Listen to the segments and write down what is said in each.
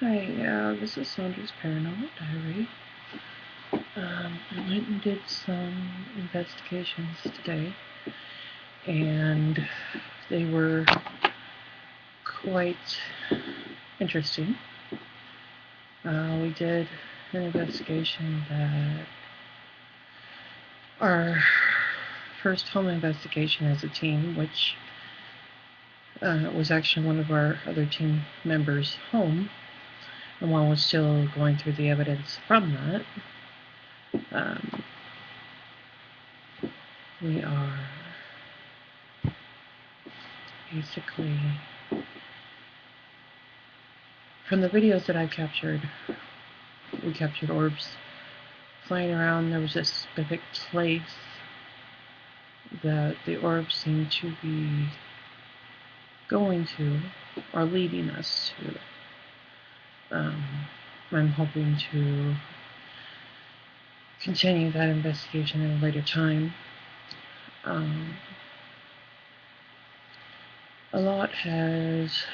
Hi, this is Sondra's Paranormal Diary. I went and did some investigations today, and they were quite interesting. We did an investigation that our first home investigation as a team, which was actually one of our other team members' home, and while we're still going through the evidence from that, um, we are basically, from the videos that I've captured, we captured orbs flying around. There was a specific place that the orbs seemed to be going to, or leading us to. I'm hoping to continue that investigation at a later time. A lot has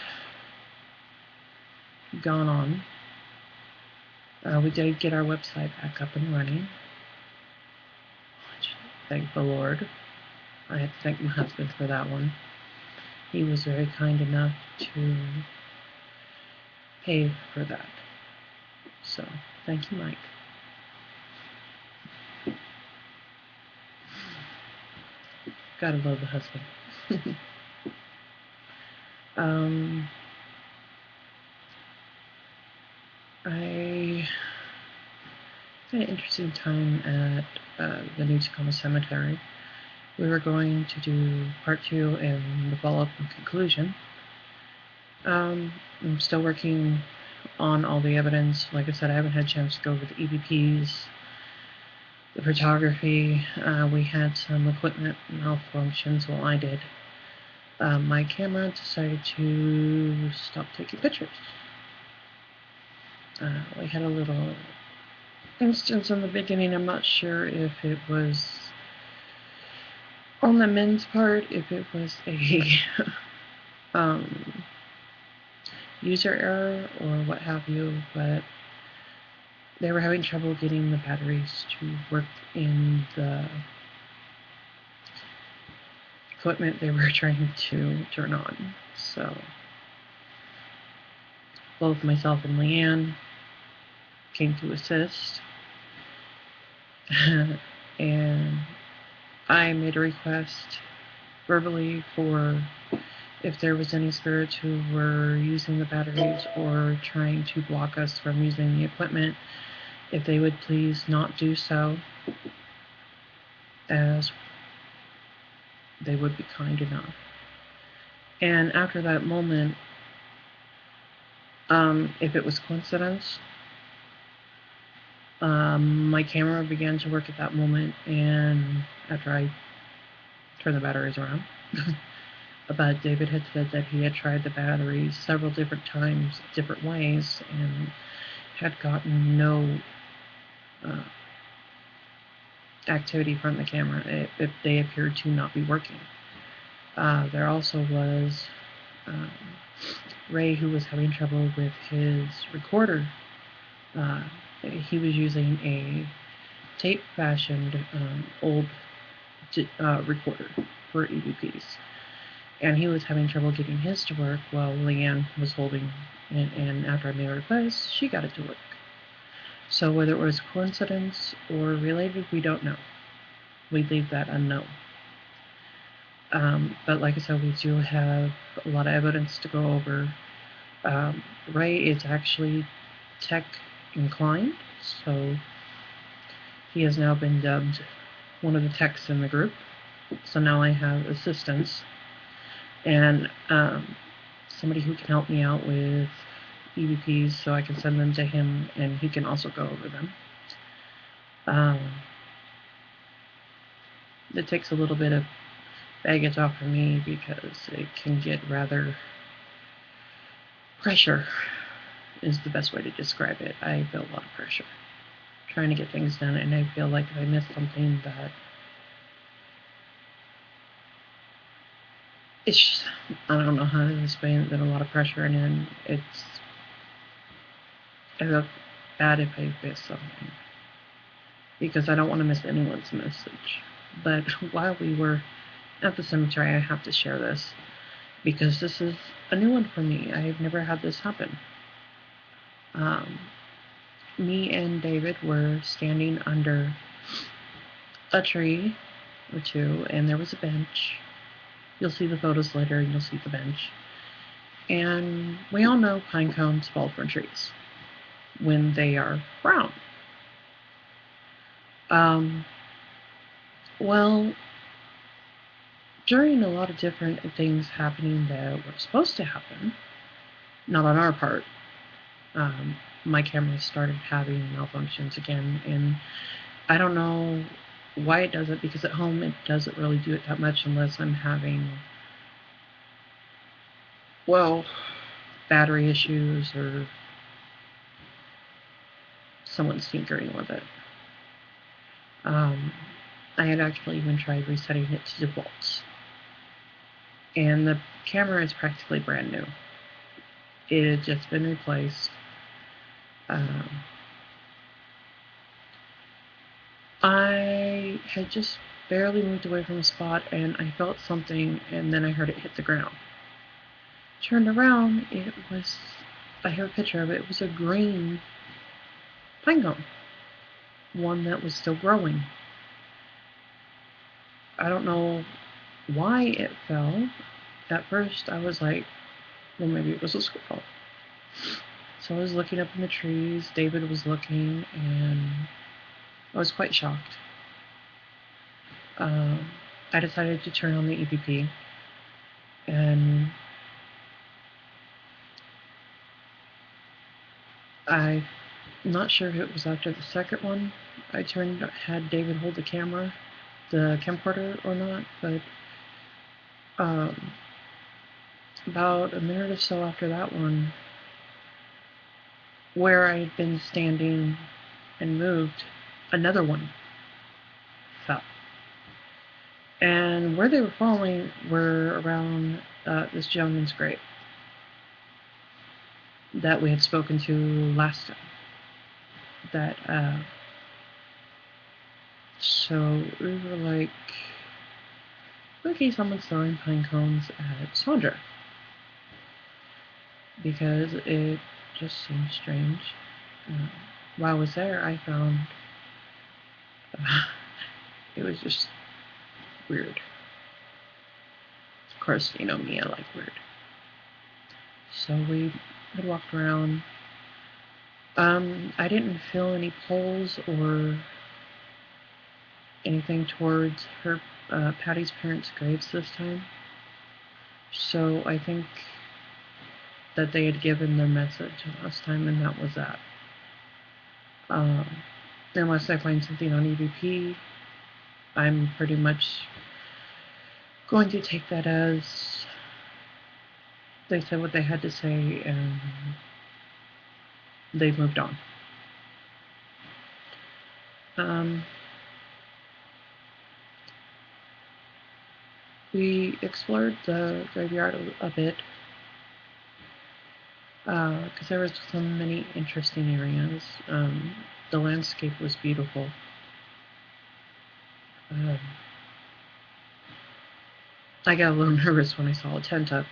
gone on. We did get our website back up and running. Thank the Lord. I have to thank my husband for that one. He was very kind enough to pay for that. So, thank you, Mike. Gotta love the husband. I had an interesting time at the New Tacoma Cemetery. We were going to do part 2 and the follow-up and conclusion. I'm still working on all the evidence. Like I said, I haven't had a chance to go over the EVPs, the photography. We had some equipment malfunctions. Well, I did. My camera decided to stop taking pictures. We had a little instance in the beginning. I'm not sure if it was on the men's part, if it was a user error or what have you, but they were having trouble getting the batteries to work in the equipment they were trying to turn on. So both myself and Leanne came to assist. And I made a request verbally for if there was any spirits who were using the batteries or trying to block us from using the equipment, if they would please not do so, as they would be kind enough. And after that moment, if it was coincidence, my camera began to work at that moment, and after I turned the batteries around. But David had said that he had tried the batteries several different times, different ways, and had gotten no activity from the camera. They appeared to not be working. There also was Ray, who was having trouble with his recorder. He was using a tape-fashioned old recorder for EVPs. And he was having trouble getting his to work while Leanne was holding it, and after I made a request, she got it to work. So whether it was coincidence or related, we don't know. We leave that unknown. But like I said, we do have a lot of evidence to go over. Ray is actually tech inclined, so he has now been dubbed one of the techs in the group. So now I have assistants and somebody who can help me out with EVPs, so I can send them to him and he can also go over them. It takes a little bit of baggage off of me because it can get rather pressure is the best way to describe it. I feel a lot of pressure trying to get things done, and I feel like if I miss something that it's just, I don't know how to explain it, but a lot of pressure, and then it's I feel bad if I miss something, because I don't want to miss anyone's message. But while we were at the cemetery, I have to share this, because this is a new one for me. I've never had this happen. Me and David were standing under a tree or two, and there was a bench. You'll see the photos later, and you'll see the bench. And we all know pine cones fall from trees when they are brown. Well, during a lot of different things happening that were supposed to happen, not on our part, my camera started having malfunctions again, and I don't know why it does it, because at home it doesn't really do it that much unless I'm having, well, battery issues or someone's tinkering with it. I had actually even tried resetting it to defaults, and the camera is practically brand new. It had just been replaced. I had just barely moved away from the spot, and I felt something, and then I heard it hit the ground. Turned around, I have a picture of it. It was a green pine cone, one that was still growing. I don't know why it fell. At first, I was like, well, maybe it was a squirrel. So I was looking up in the trees. David was looking, and I was quite shocked. I decided to turn on the EVP, and I'm not sure if it was after the second one I had David hold the camera, the camcorder, or not, but about a minute or so after that one, where I had been standing and moved, another one fell. And where they were falling were around this gentleman's grave that we had spoken to last time. So we were like, okay, someone's throwing pine cones at Sondra, because it just seemed strange. While I was there, I found it was just weird. Of course, you know me, I like weird. So we had walked around. I didn't feel any pulls or anything towards Patty's parents' graves this time. So I think that they had given their message last time, and that was that. Unless I find something on EVP, I'm pretty much going to take that as they said what they had to say, and they've moved on. We explored the graveyard a bit, because there was so many interesting areas. The landscape was beautiful. I got a little nervous when I saw a tent up,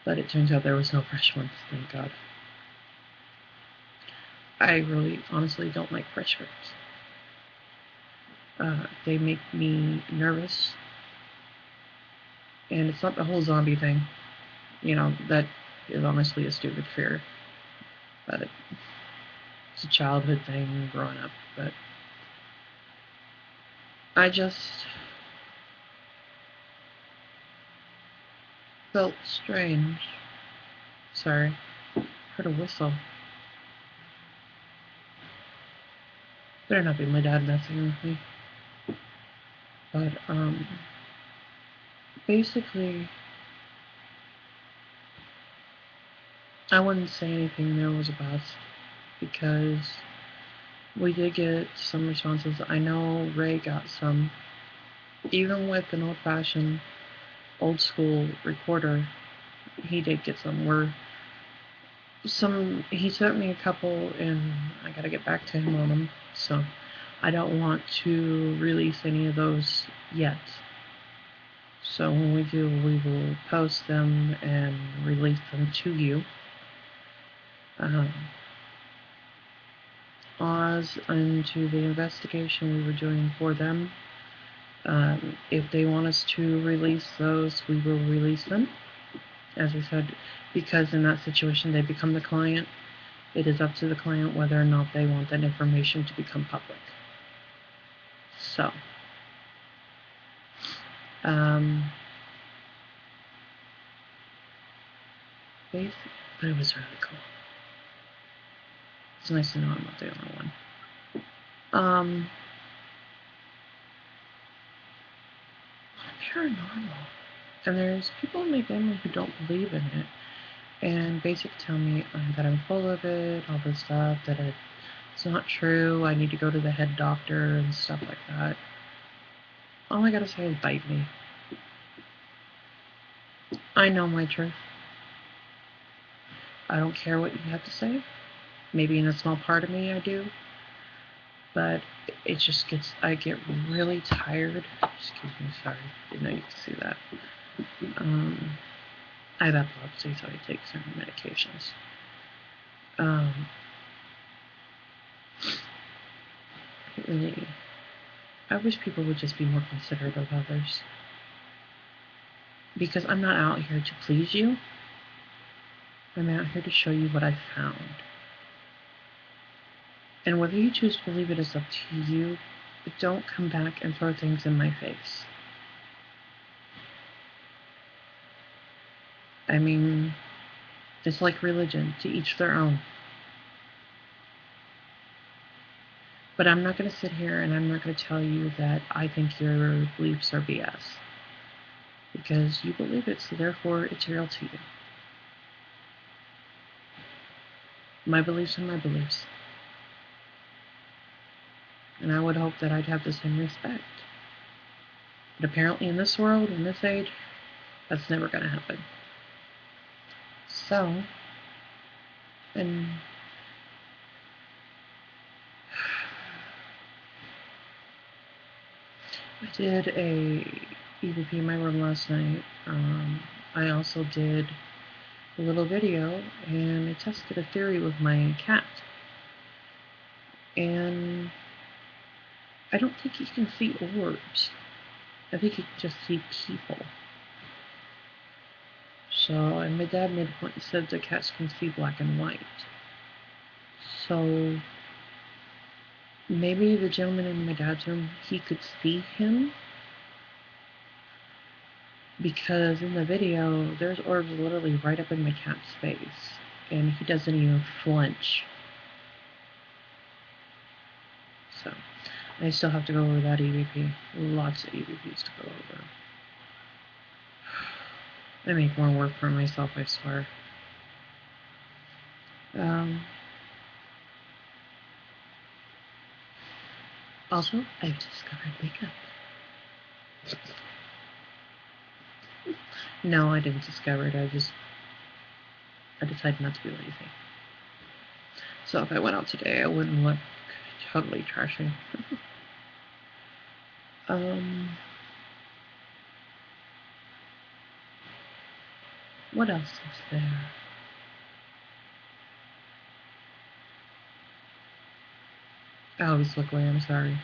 but it turns out there was no fresh ones, thank God. I really, honestly don't like fresh graves. They make me nervous, and it's not the whole zombie thing. You know, that is honestly a stupid fear, but it's a childhood thing growing up. But I just felt strange. Sorry, heard a whistle. Better not be my dad messing with me. But basically, I wouldn't say anything there was a bust, because we did get some responses. I know Ray got some. Even with an old-fashioned, old-school recorder, he did get some. We're he sent me a couple, and I gotta get back to him on them, so I don't want to release any of those yet. So when we do, we will post them and release them to you. Oz into the investigation we were doing for them. If they want us to release those, we will release them. As we said, because in that situation they become the client, it is up to the client whether or not they want that information to become public. So, but it was really cool. It's nice to know I'm not the only one. Paranormal. And there's people in my family who don't believe in it. And basically tell me that I'm full of it, all this stuff, that it's not true, I need to go to the head doctor and stuff like that. All I gotta say is bite me. I know my truth. I don't care what you have to say. Maybe in a small part of me I do. But it just I get really tired. Excuse me, sorry. Didn't know you could see that. I have epilepsy, so I take certain medications. I wish people would just be more considerate of others. Because I'm not out here to please you. I'm out here to show you what I found. And whether you choose to believe it is up to you, but don't come back and throw things in my face. I mean, it's like religion, to each their own. But I'm not going to sit here and I'm not going to tell you that I think your beliefs are BS. Because you believe it, so therefore it's real to you. My beliefs are my beliefs. And I would hope that I'd have the same respect. But apparently in this world, in this age, that's never going to happen. So, and I did a EVP in my room last night. I also did a little video, and I tested a theory with my cat. And I don't think he can see orbs. I think he can just see people. So, and my dad made a point and said the cats can see black and white. So, maybe the gentleman in my dad's room, he could see him. Because in the video, there's orbs literally right up in my cat's face. And he doesn't even flinch. So, I still have to go over that EVP. Lots of EVPs to go over. I make more work for myself, I swear. Also, I've discovered makeup. No, I didn't discover it. I decided not to be lazy. So if I went out today, I wouldn't look totally trashy. What else is there? I always look away, I'm sorry.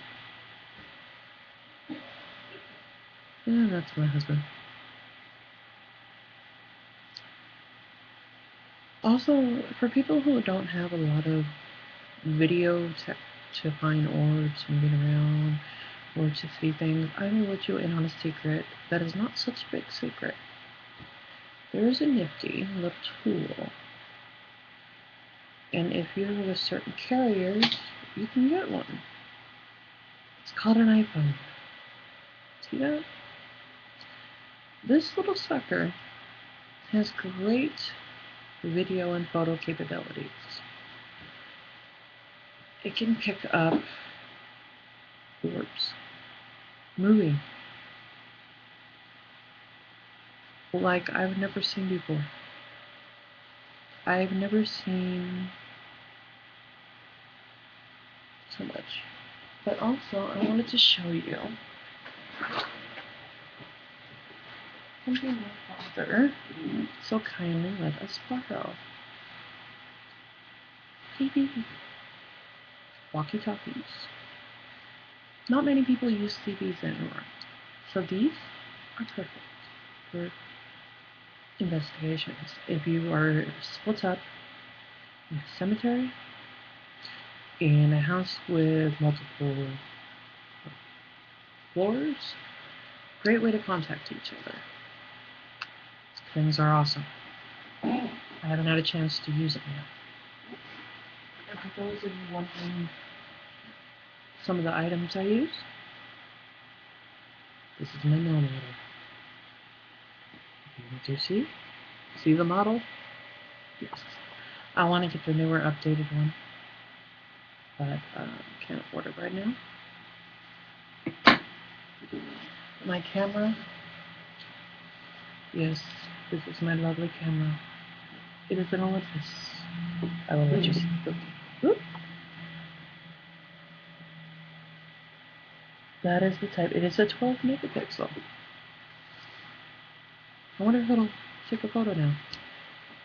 Yeah, that's my husband. Also, for people who don't have a lot of video to find orbs moving around or to see things, I will let you in on a secret that is not such a big secret. There is a nifty little tool, and if you're with certain carriers, you can get one. It's called an iPhone. See that? This little sucker has great video and photo capabilities. It can pick up orbs moving like I've never seen before. I've never seen so much. But also, I wanted to show you something my father so kindly let us borrow. TV. Walkie-talkies. Not many people use CDs anymore. So these are perfect for investigations. If you are split up in a cemetery, in a house with multiple floors, great way to contact each other. Things are awesome. I haven't had a chance to use it yet. And for those of you wondering some of the items I use, this is my mill model. Do you see the model? Yes. I want to get the newer, updated one, but can't afford it right now. My camera, yes, this is my lovely camera. It is an Olympus. I will let you see. Oop. That is the type. It is a 12 megapixel. I wonder if it'll take a photo now.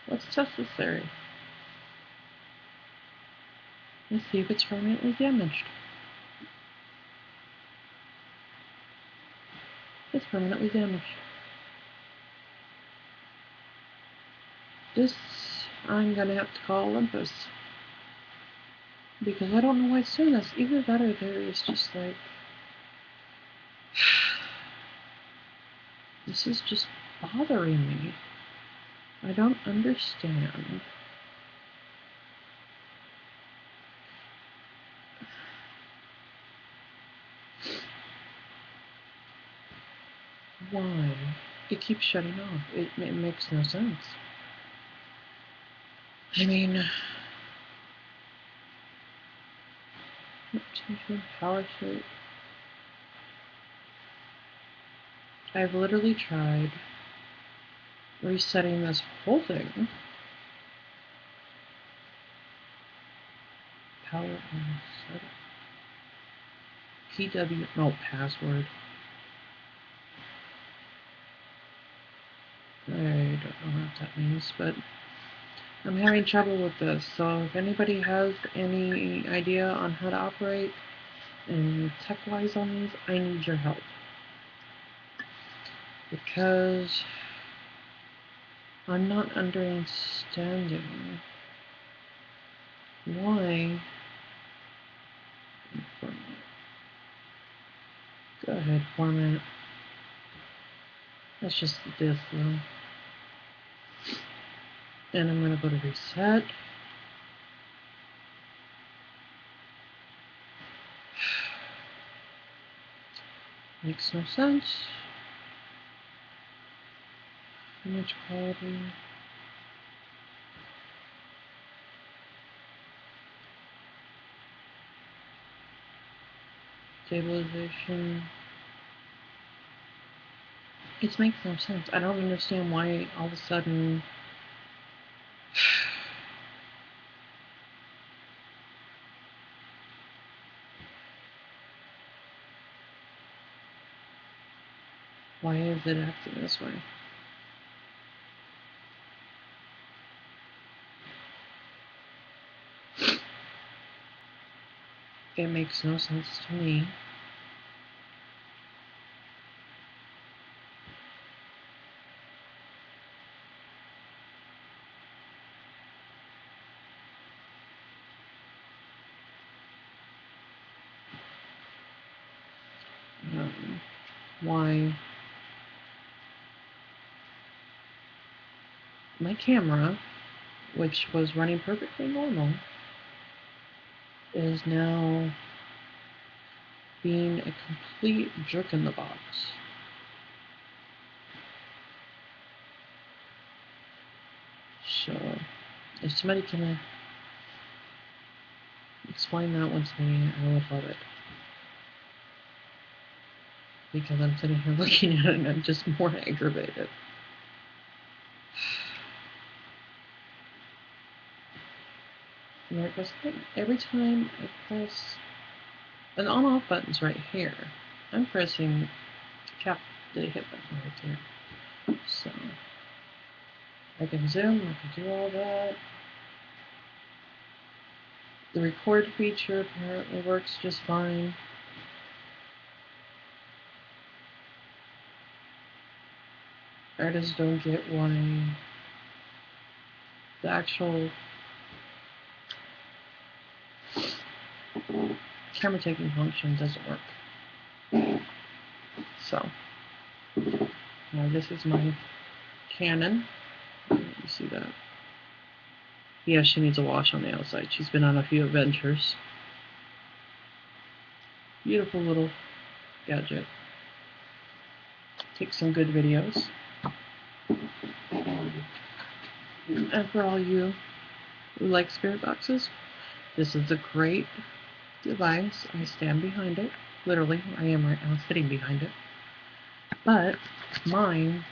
Let's test this theory. Let's see if it's permanently damaged. It's permanently damaged. This, I'm gonna have to call Olympus. Because I don't know why it's doing this. Either that or there is just like... This is just bothering me. I don't understand. Why? It keeps shutting off. It makes no sense. I mean... Power shape. I've literally tried resetting this whole thing. Power on setup. PW, no, password. I don't know what that means, but I'm having trouble with this. So if anybody has any idea on how to operate and tech-wise on these, I need your help. Because I'm not understanding why. Go ahead, format. That's just this though. And I'm going to go to reset. Makes no sense. Image quality. Stabilization. It makes no sense. I don't understand why all of a sudden why is it acting this way? It makes no sense to me. Why my camera, which was running perfectly normal, is now being a complete jerk in the box. So, if somebody can explain that one to me, I would love it. Because I'm sitting here looking at it and I'm just more aggravated. There it goes. Every time I press an on-off button's right here. I'm pressing the hit button right there. So I can zoom, I can do all that. The record feature apparently works just fine. I just don't get why the actual camera taking function doesn't work. So now this is my Canon. You see that? Yeah, she needs a wash on the outside. She's been on a few adventures. Beautiful little gadget. Take some good videos. And for all you who like spirit boxes, this is a great device. I stand behind it. Literally, I am right now sitting behind it. But mine,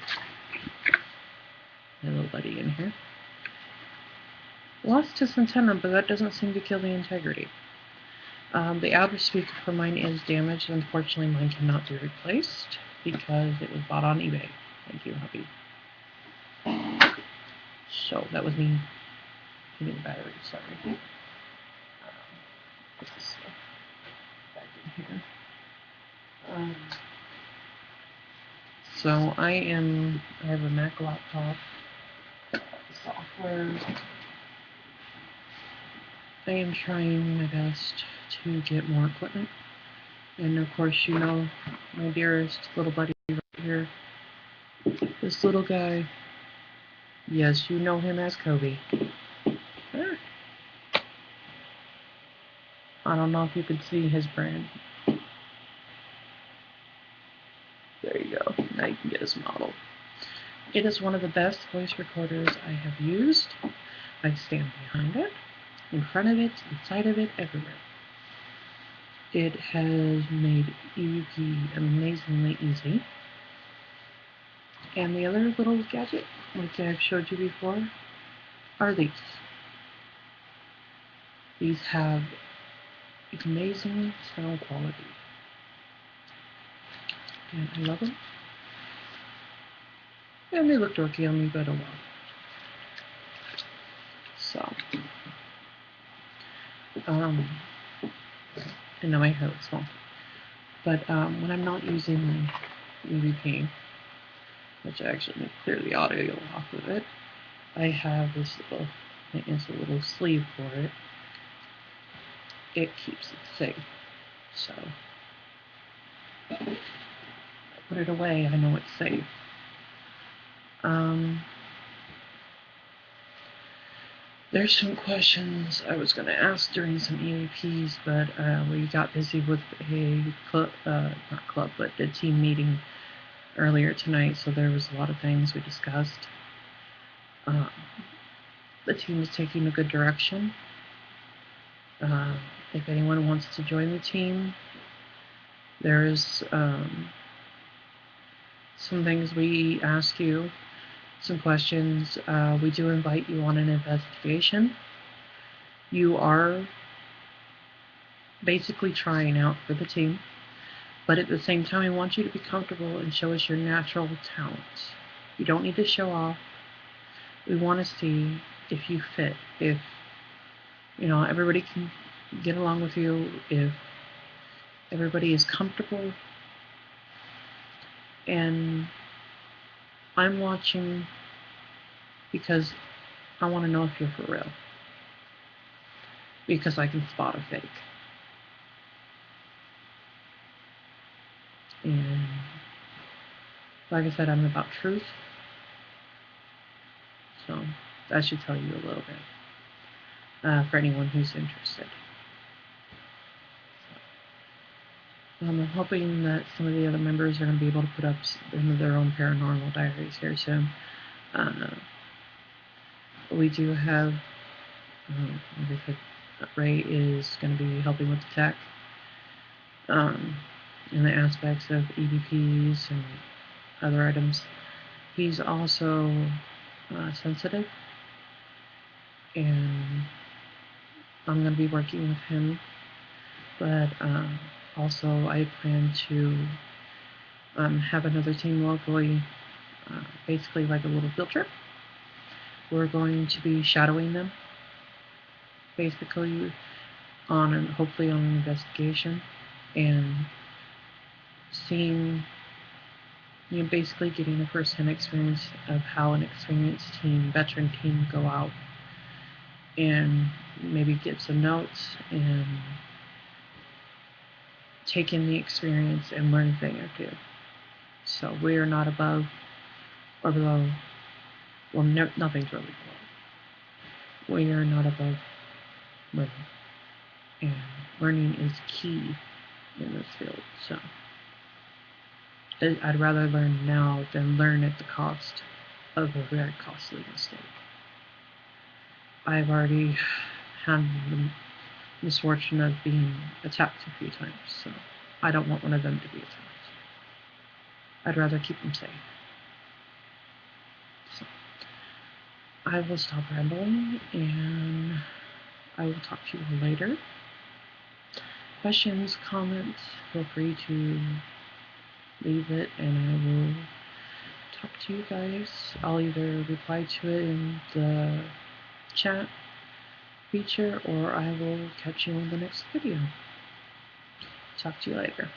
my little buddy in here, lost his antenna, but that doesn't seem to kill the integrity. The outer speaker for mine is damaged. Unfortunately, mine cannot be replaced because it was bought on eBay. Thank you, hubby. So that was me hitting the battery. Sorry. Put this back in here. So I have a Mac laptop. Software. I am trying my best to get more equipment. And of course, you know, my dearest little buddy right here. This little guy. Yes, you know him as Kobe. I don't know if you can see his brand. There you go. Now you can get his model. It is one of the best voice recorders I have used. I stand behind it, in front of it, inside of it, everywhere. It has made EVP amazingly easy. And the other little gadget, like I've showed you before, are these. These have amazing sound quality. And I love them. And they look dorky on me, but oh well. So, and now my hair looks small. But when I'm not using my EVP, which I actually clear the audio off of it, I have this little, it's a little sleeve for it. It keeps it safe. So, I put it away, I know it's safe. There's some questions I was going to ask during some EAPs, but we got busy with a club, not club, but a team meeting earlier tonight, so there was a lot of things we discussed. The team is taking a good direction. If anyone wants to join the team, there's some things we ask you, some questions. We do invite you on an investigation. You are basically trying out for the team, but at the same time, we want you to be comfortable and show us your natural talents. You don't need to show off. We want to see if you fit, if everybody can get along with you, if everybody is comfortable. And I'm watching because I want to know if you're for real, because I can spot a fake. And like I said, I'm about truth, so that should tell you a little bit for anyone who's interested. I'm hoping that some of the other members are going to be able to put up their own paranormal diaries here soon. We do have, like I said, Ray is going to be helping with the tech in the aspects of EVPs and other items. He's also sensitive, and I'm going to be working with him, but also I plan to have another team locally, basically like a little field trip. We're going to be shadowing them, basically hopefully on an investigation, and seeing, basically getting a first-hand experience of how an experienced team, veteran team, go out and maybe get some notes and take in the experience and learn a thing or two. So we are not above or below. Well, nothing's really below. We are not above learning, and learning is key in this field. So I'd rather learn now than learn at the cost of a very costly mistake. I've already had the misfortune of being attacked a few times, so I don't want one of them to be attacked. I'd rather keep them safe. So I will stop rambling, and I will talk to you later. Questions, comments, feel free to leave it, and I will talk to you guys. I'll either reply to it in the chat feature, or I will catch you in the next video. Talk to you later.